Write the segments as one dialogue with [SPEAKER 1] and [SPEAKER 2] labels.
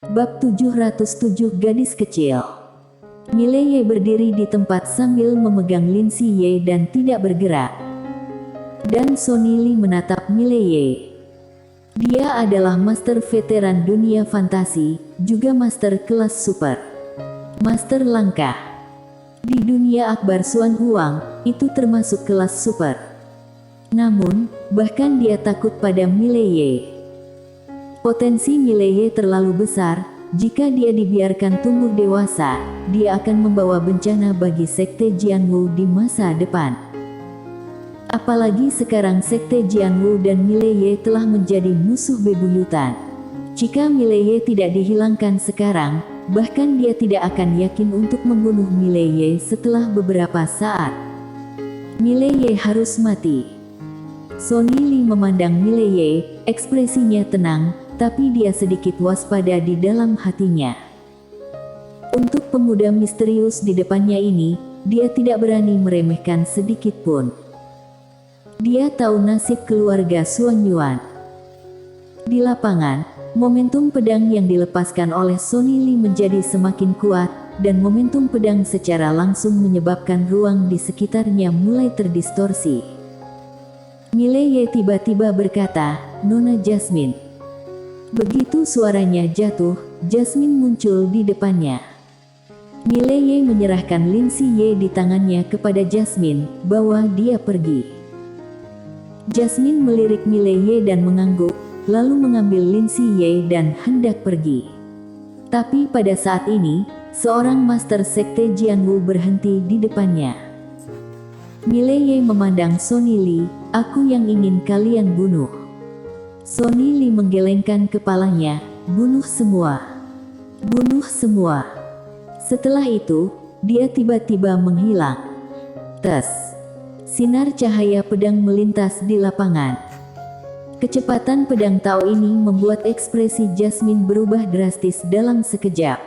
[SPEAKER 1] Bab 707 Gadis Kecil. Mileye berdiri di tempat sambil memegang Lindsay Ye dan tidak bergerak. Dan Sonny Lee menatap Mileye. Dia adalah master veteran dunia fantasi, juga master kelas super. Master langkah. Di dunia Akbar Suan Huang, itu termasuk kelas super. Namun, bahkan dia takut pada Mileye. Potensi Mileye terlalu besar, jika dia dibiarkan tumbuh dewasa, dia akan membawa bencana bagi Sekte Jianwu di masa depan. Apalagi sekarang Sekte Jianwu dan Mileye telah menjadi musuh bebuyutan. Jika Mileye tidak dihilangkan sekarang, bahkan dia tidak akan yakin untuk membunuh Mileye setelah beberapa saat. Mileye harus mati. Sonny Lee memandang Mileye, ekspresinya tenang, tapi dia sedikit waspada di dalam hatinya. Untuk pemuda misterius di depannya ini, dia tidak berani meremehkan sedikit pun. Dia tahu nasib keluarga Suan Yuan. Di lapangan, momentum pedang yang dilepaskan oleh Sonny Lee menjadi semakin kuat, dan momentum pedang secara langsung menyebabkan ruang di sekitarnya mulai terdistorsi. Mileye tiba-tiba berkata, "Nona Jasmine." Begitu suaranya jatuh, Jasmine muncul di depannya. Mileye menyerahkan Lindsay Ye di tangannya kepada Jasmine, bawa dia pergi. Jasmine melirik Mileye dan mengangguk, lalu mengambil Lindsay Ye dan hendak pergi. Tapi pada saat ini, seorang master sekte Jianwu berhenti di depannya. Mileye memandang Sonny Lee, "Aku yang ingin kalian bunuh." Sonny Lee menggelengkan kepalanya, "Bunuh semua. Bunuh semua." Setelah itu, dia tiba-tiba menghilang. Tes. Sinar cahaya pedang melintas di lapangan. Kecepatan pedang Tao ini membuat ekspresi Jasmine berubah drastis dalam sekejap.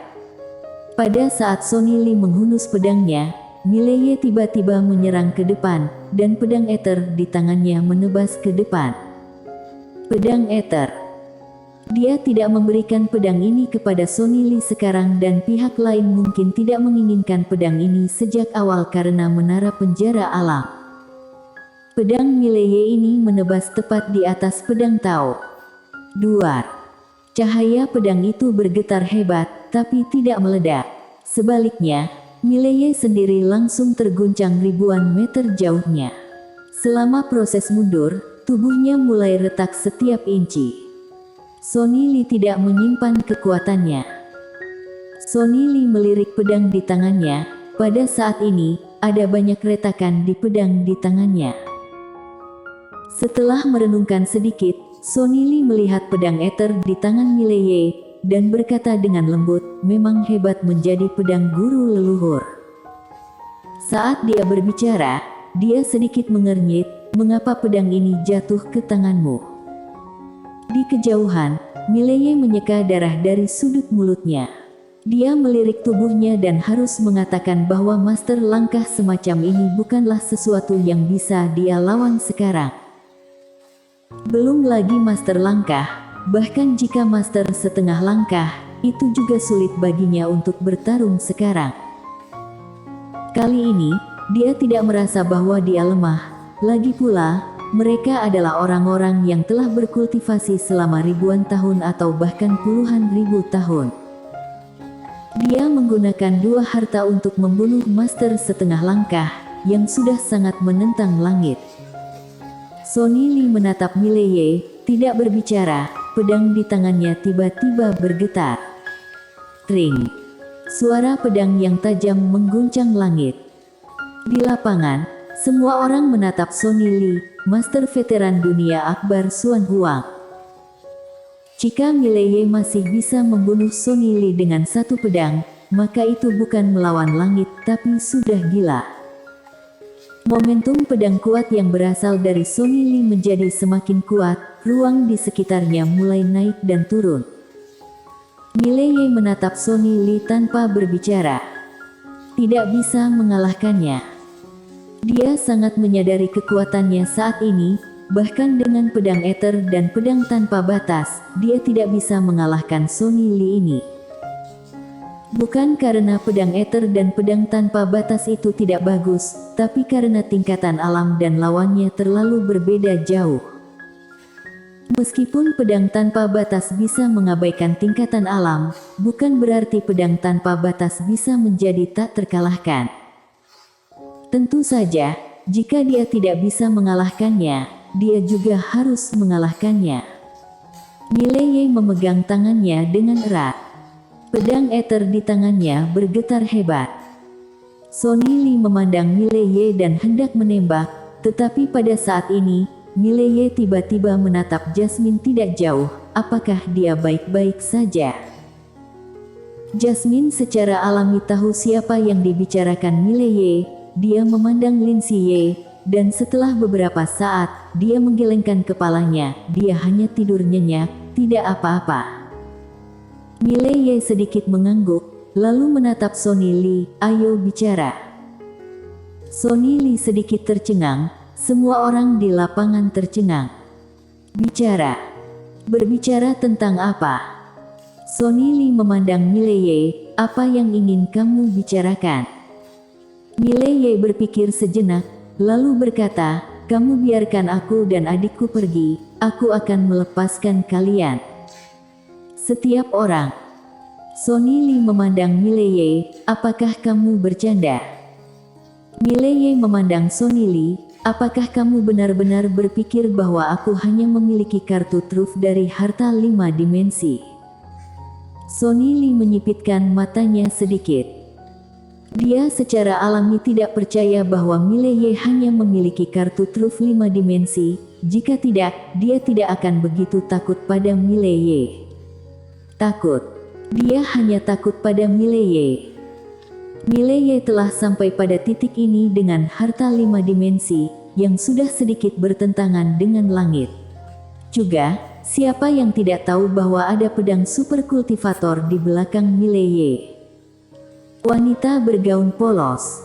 [SPEAKER 1] Pada saat Sonny Lee menghunus pedangnya, Mileye tiba-tiba menyerang ke depan, dan pedang ether di tangannya menebas ke depan. Pedang ether. Dia tidak memberikan pedang ini kepada Sonny Lee sekarang dan pihak lain mungkin tidak menginginkan pedang ini sejak awal karena menara penjara alam. Pedang Mileye ini menebas tepat di atas pedang Tao. Duar. Cahaya pedang itu bergetar hebat, tapi tidak meledak. Sebaliknya, Mileye sendiri langsung terguncang ribuan meter jauhnya. Selama proses mundur, tubuhnya mulai retak setiap inci. Sonny Lee tidak menyimpan kekuatannya. Sonny Lee melirik pedang di tangannya. Pada saat ini, ada banyak retakan di pedang di tangannya. Setelah merenungkan sedikit, Sonny Lee melihat pedang ether di tangan Mileye, dan berkata dengan lembut, "Memang hebat menjadi pedang guru leluhur." Saat dia berbicara, dia sedikit mengernyit, "Mengapa pedang ini jatuh ke tanganmu?" Di kejauhan, Mileye menyeka darah dari sudut mulutnya. Dia melirik tubuhnya dan harus mengatakan bahwa master langkah semacam ini bukanlah sesuatu yang bisa dia lawan sekarang. Belum lagi master langkah, bahkan jika master setengah langkah, itu juga sulit baginya untuk bertarung sekarang. Kali ini, dia tidak merasa bahwa dia lemah. Lagi pula, mereka adalah orang-orang yang telah berkultivasi selama ribuan tahun atau bahkan puluhan ribu tahun. Dia menggunakan dua harta untuk membunuh master setengah langkah, yang sudah sangat menentang langit. Sonny Lee menatap Mileye, tidak berbicara, pedang di tangannya tiba-tiba bergetar. Tring. Suara pedang yang tajam mengguncang langit. Di lapangan, semua orang menatap Sonny Lee, master veteran dunia Akbar Suan Huang. Jika Mileye masih bisa membunuh Sonny Lee dengan satu pedang, maka itu bukan melawan langit tapi sudah gila. Momentum pedang kuat yang berasal dari Sonny Lee menjadi semakin kuat, ruang di sekitarnya mulai naik dan turun. Mileye menatap Sonny Lee tanpa berbicara. Tidak bisa mengalahkannya. Dia sangat menyadari kekuatannya saat ini, bahkan dengan pedang ether dan pedang tanpa batas, dia tidak bisa mengalahkan Sonny Lee ini. Bukan karena pedang ether dan pedang tanpa batas itu tidak bagus, tapi karena tingkatan alam dan lawannya terlalu berbeda jauh. Meskipun pedang tanpa batas bisa mengabaikan tingkatan alam, bukan berarti pedang tanpa batas bisa menjadi tak terkalahkan. Tentu saja, jika dia tidak bisa mengalahkannya, dia juga harus mengalahkannya. Mileye memegang tangannya dengan erat. Pedang ether di tangannya bergetar hebat. Sonny Lee memandang Mileye dan hendak menembak, tetapi pada saat ini, Mileye tiba-tiba menatap Jasmine tidak jauh. Apakah dia baik-baik saja? Jasmine secara alami tahu siapa yang dibicarakan Mileye. Dia memandang Lin Siye, dan setelah beberapa saat, dia menggelengkan kepalanya. Dia hanya tidur nyenyak, tidak apa-apa. Mileye sedikit mengangguk, lalu menatap Sonny Lee. Ayo bicara. Sonny Lee sedikit tercengang. Semua orang di lapangan tercengang. Bicara. Berbicara tentang apa? Sonny Lee memandang Mileye. Apa yang ingin kamu bicarakan? Mileye berpikir sejenak, lalu berkata, kamu biarkan aku dan adikku pergi, aku akan melepaskan kalian. Setiap orang. Sonny Lee memandang Mileye, apakah kamu bercanda? Mileye memandang Sonny Lee, apakah kamu benar-benar berpikir bahwa aku hanya memiliki kartu truf dari harta 5 dimensi? Sonny Lee menyipitkan matanya sedikit. Dia secara alami tidak percaya bahwa Mileye hanya memiliki kartu truf 5 dimensi, jika tidak, dia tidak akan begitu takut pada Mileye. Takut. Dia hanya takut pada Mileye. Mileye telah sampai pada titik ini dengan harta 5 dimensi, yang sudah sedikit bertentangan dengan langit. Juga, siapa yang tidak tahu bahwa ada pedang super kultivator di belakang Mileye? Wanita bergaun polos.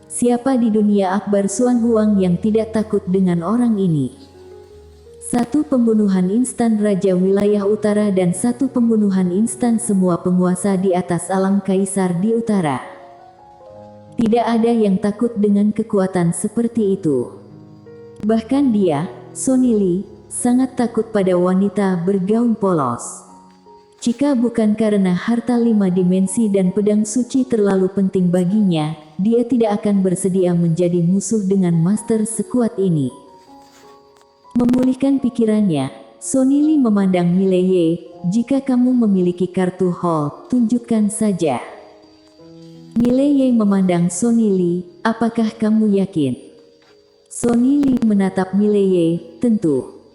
[SPEAKER 1] Siapa di dunia Akbar Suan Huang yang tidak takut dengan orang ini? Satu pembunuhan instan Raja Wilayah Utara dan satu pembunuhan instan semua penguasa di atas alam Kaisar di Utara. Tidak ada yang takut dengan kekuatan seperti itu. Bahkan dia, Sonny Lee, sangat takut pada wanita bergaun polos. Jika bukan karena harta 5 dimensi dan pedang suci terlalu penting baginya, dia tidak akan bersedia menjadi musuh dengan master sekuat ini. Memulihkan pikirannya, Sonny Lee memandang Mileye, jika kamu memiliki kartu Hall, tunjukkan saja. Mileye memandang Sonny Lee, apakah kamu yakin? Sonny Lee menatap Mileye, tentu.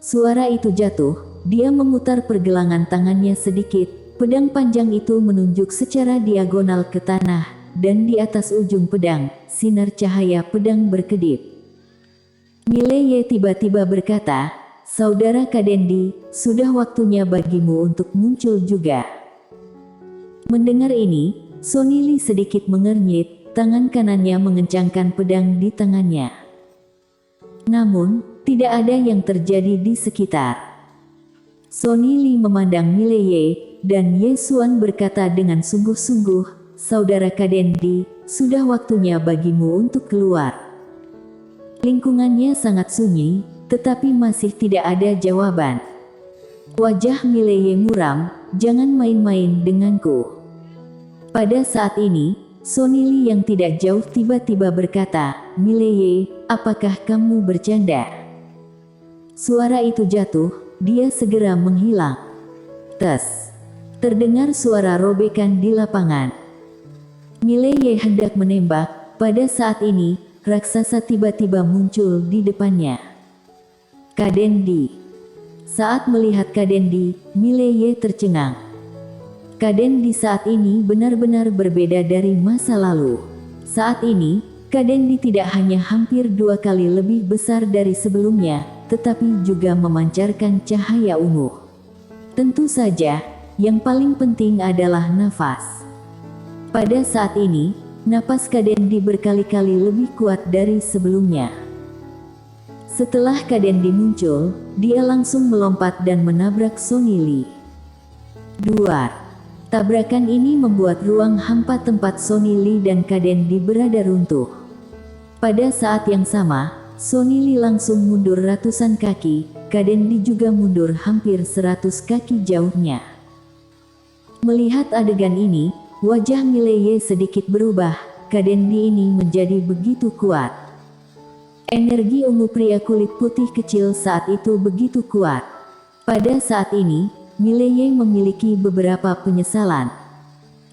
[SPEAKER 1] Suara itu jatuh. Dia memutar pergelangan tangannya sedikit, pedang panjang itu menunjuk secara diagonal ke tanah, dan di atas ujung pedang, sinar cahaya pedang berkedip. Mileye tiba-tiba berkata, Saudara Kadendi, sudah waktunya bagimu untuk muncul juga. Mendengar ini, Sonny Lee sedikit mengernyit, tangan kanannya mengencangkan pedang di tangannya. Namun, tidak ada yang terjadi di sekitar. Sonny Lee memandang Mileye, dan Ye Xuan berkata dengan sungguh-sungguh, Saudara Kadendi, sudah waktunya bagimu untuk keluar. Lingkungannya sangat sunyi, tetapi masih tidak ada jawaban. Wajah Mileye muram, jangan main-main denganku. Pada saat ini, Sonny Lee yang tidak jauh tiba-tiba berkata, Mileye, apakah kamu bercanda? Suara itu jatuh. Dia segera menghilang. Tes. Terdengar suara robekan di lapangan. Mileye hendak menembak. Pada saat ini, raksasa tiba-tiba muncul di depannya. Kadendi. Saat melihat Kadendi, Mileye tercengang. Kadendi saat ini benar-benar berbeda dari masa lalu. Saat ini, Kadendi tidak hanya hampir 2 kali lebih besar dari sebelumnya, tetapi juga memancarkan cahaya ungu. Tentu saja, yang paling penting adalah nafas. Pada saat ini, napas Kadendi berkali-kali lebih kuat dari sebelumnya. Setelah Kadendi muncul, dia langsung melompat dan menabrak Sonny Lee. Duar. Tabrakan ini membuat ruang hampa tempat Sonny Lee dan Kadendi berada runtuh. Pada saat yang sama, Sonny Lee langsung mundur ratusan kaki, Kadendi juga mundur hampir 100 kaki jauhnya. Melihat adegan ini, wajah Mileye sedikit berubah, Kadendi ini menjadi begitu kuat. Energi ungu pria kulit putih kecil saat itu begitu kuat. Pada saat ini, Mileye memiliki beberapa penyesalan.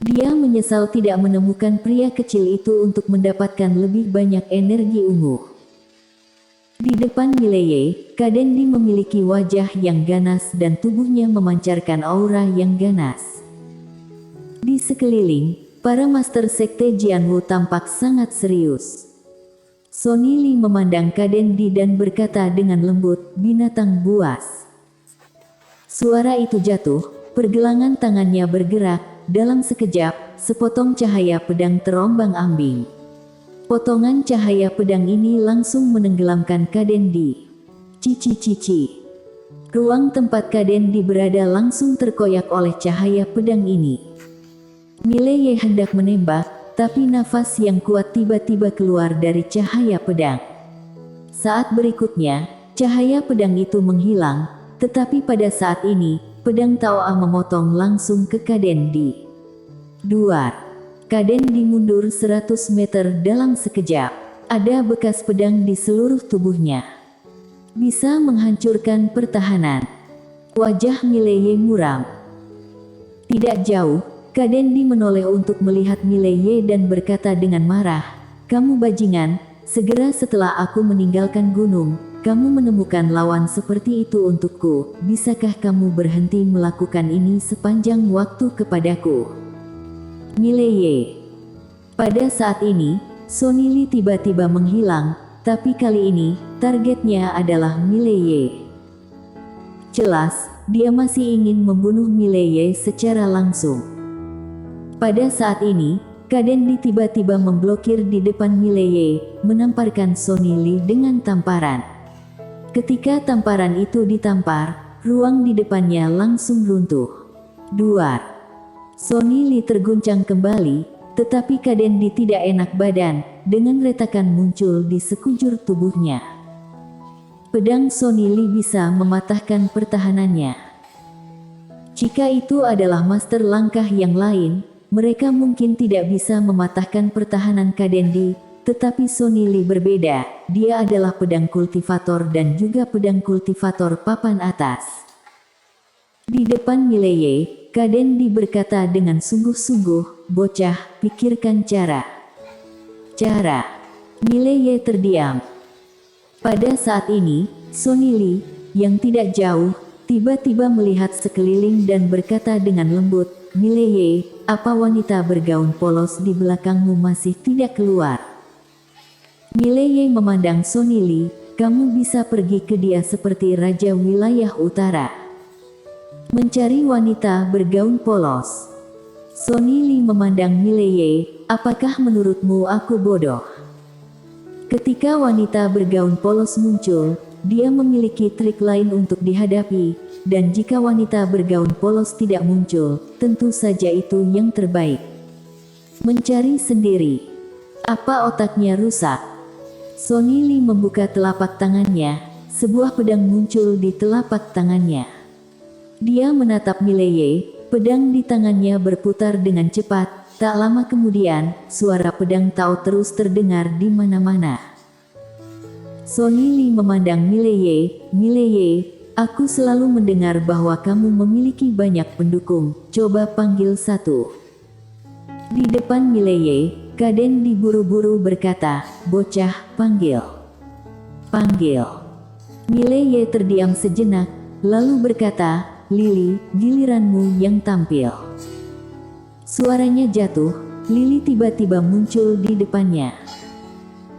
[SPEAKER 1] Dia menyesal tidak menemukan pria kecil itu untuk mendapatkan lebih banyak energi ungu. Di depan Mileye, Kadendi memiliki wajah yang ganas dan tubuhnya memancarkan aura yang ganas. Di sekeliling, para master sekte Jianwu tampak sangat serius. Sonny Lee memandang Kadendi dan berkata dengan lembut, "Binatang buas." Suara itu jatuh, pergelangan tangannya bergerak, dalam sekejap, sepotong cahaya pedang terombang-ambing. Potongan cahaya pedang ini langsung menenggelamkan Kadendi. Cici-cici. Ruang tempat Kadendi berada langsung terkoyak oleh cahaya pedang ini. Mileye hendak menembak, tapi nafas yang kuat tiba-tiba keluar dari cahaya pedang. Saat berikutnya, cahaya pedang itu menghilang. Tetapi pada saat ini, pedang Taoa memotong langsung ke Kadendi. Duar. Kadendi mundur 100 meter dalam sekejap. Ada bekas pedang di seluruh tubuhnya. Bisa menghancurkan pertahanan. Wajah Mileye muram. Tidak jauh, Kadendi menoleh untuk melihat Mileye dan berkata dengan marah, "Kamu bajingan, segera setelah aku meninggalkan gunung, kamu menemukan lawan seperti itu untukku, bisakah kamu berhenti melakukan ini sepanjang waktu kepadaku?" Mileye. Pada saat ini, Sonny Lee tiba-tiba menghilang, tapi kali ini, targetnya adalah Mileye. Jelas, dia masih ingin membunuh Mileye secara langsung. Pada saat ini, Kadendi tiba-tiba memblokir di depan Mileye, menamparkan Sonny Lee dengan tamparan. Ketika tamparan itu ditampar, ruang di depannya langsung runtuh. Duar. Sonny Lee terguncang kembali, tetapi Kadendi tidak enak badan, dengan retakan muncul di sekujur tubuhnya. Pedang Sonny Lee bisa mematahkan pertahanannya. Jika itu adalah master langkah yang lain, mereka mungkin tidak bisa mematahkan pertahanan Kadendi, tetapi Sonny Lee berbeda, dia adalah pedang kultivator dan juga pedang kultivator papan atas. Di depan Mileye, Kadendi berkata dengan sungguh-sungguh, "Bocah, pikirkan cara." Cara. Mileye terdiam. Pada saat ini, Sonny Lee, yang tidak jauh, tiba-tiba melihat sekeliling dan berkata dengan lembut, "Mileye, apa wanita bergaun polos di belakangmu masih tidak keluar?" Mileye memandang Sonny Lee, "Kamu bisa pergi ke dia seperti raja wilayah utara. Mencari wanita bergaun polos." Sonny Lee memandang Mileye, "Apakah menurutmu aku bodoh?" Ketika wanita bergaun polos muncul, dia memiliki trik lain untuk dihadapi, dan jika wanita bergaun polos tidak muncul, tentu saja itu yang terbaik. Mencari sendiri. Apa otaknya rusak? Sonny Lee membuka telapak tangannya, sebuah pedang muncul di telapak tangannya. Dia menatap Mileye, pedang di tangannya berputar dengan cepat. Tak lama kemudian, suara pedang Tao terus terdengar di mana-mana. Sonny Lee memandang Mileye, "Mileye, aku selalu mendengar bahwa kamu memiliki banyak pendukung, coba panggil satu." Di depan Mileye, Kadendi buru-buru berkata, "Bocah, panggil." Panggil. Mileye terdiam sejenak, lalu berkata, "Lily, giliranmu yang tampil." Suaranya jatuh, Lily tiba-tiba muncul di depannya.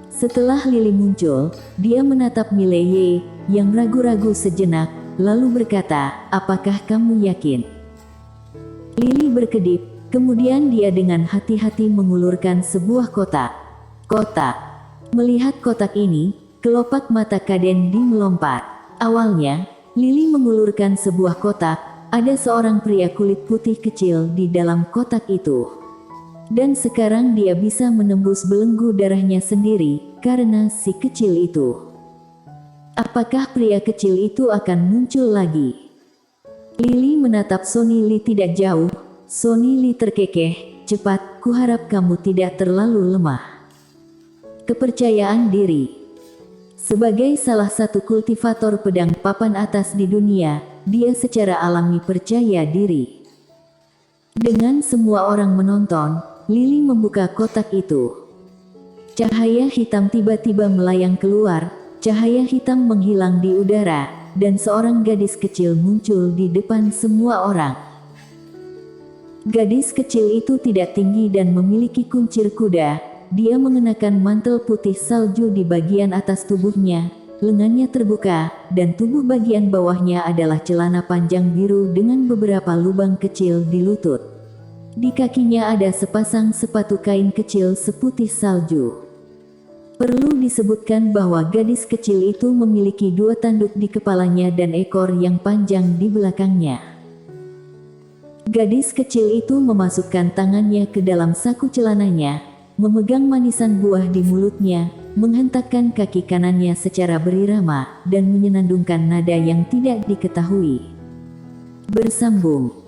[SPEAKER 1] Setelah Lily muncul, dia menatap Mileye, yang ragu-ragu sejenak, lalu berkata, "Apakah kamu yakin?" Lily berkedip, kemudian dia dengan hati-hati mengulurkan sebuah kotak. Kotak. Melihat kotak ini, Kelopak mata Kak Dendi melompat. Awalnya, Lily mengulurkan sebuah kotak. Ada seorang pria kulit putih kecil di dalam kotak itu. Dan sekarang dia bisa menembus belenggu darahnya sendiri karena si kecil itu. Apakah pria kecil itu akan muncul lagi? Lily menatap Sonny Lee tidak jauh. Sonny Lee terkekeh. Cepat, kuharap kamu tidak terlalu lemah. Kepercayaan diri. Sebagai salah satu kultivator pedang papan atas di dunia, dia secara alami percaya diri. Dengan semua orang menonton, Lily membuka kotak itu. Cahaya hitam tiba-tiba melayang keluar, cahaya hitam menghilang di udara, dan seorang gadis kecil muncul di depan semua orang. Gadis kecil itu tidak tinggi dan memiliki kuncir kuda. Dia mengenakan mantel putih salju di bagian atas tubuhnya, lengannya terbuka, dan tubuh bagian bawahnya adalah celana panjang biru dengan beberapa lubang kecil di lutut. Di kakinya ada sepasang sepatu kain kecil seputih salju. Perlu disebutkan bahwa gadis kecil itu memiliki 2 tanduk di kepalanya dan ekor yang panjang di belakangnya. Gadis kecil itu memasukkan tangannya ke dalam saku celananya, memegang manisan buah di mulutnya, menghentakkan kaki kanannya secara berirama, dan menyenandungkan nada yang tidak diketahui. Bersambung.